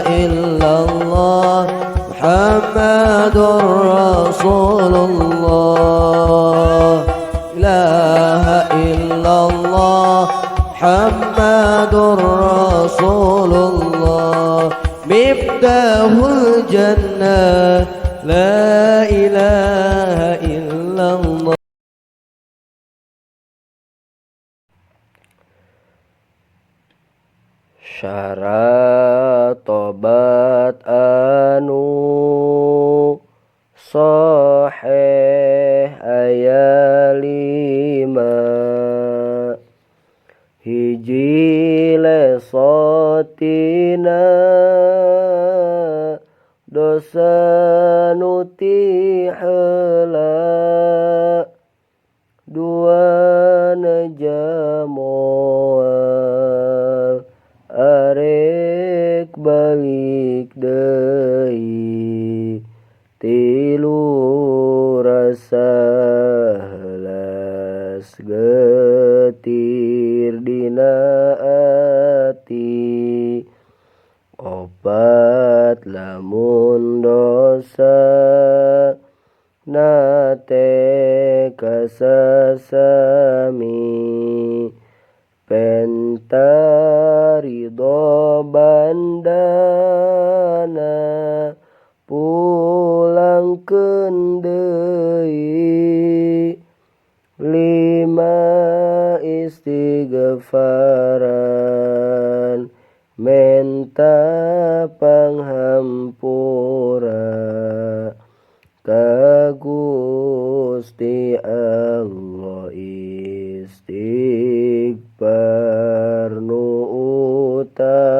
illallah Muhammadur Rasulullah. Ilaha illallah Muhammadur Rasulullah. Miftahul jannah la ilaha illallah. Syarat tobat anu sahih aya 5. Hiji lesotina dosa nu ti heula. 2 najamoal arek balik deui. 3 rasa helas getir dina ati. 4 lamun dosa nate kasasami. Penta ridho bandana pulangkeun deui. 5 istighfaran menta panghampura ka Gusti Allah. Istighfar nu utama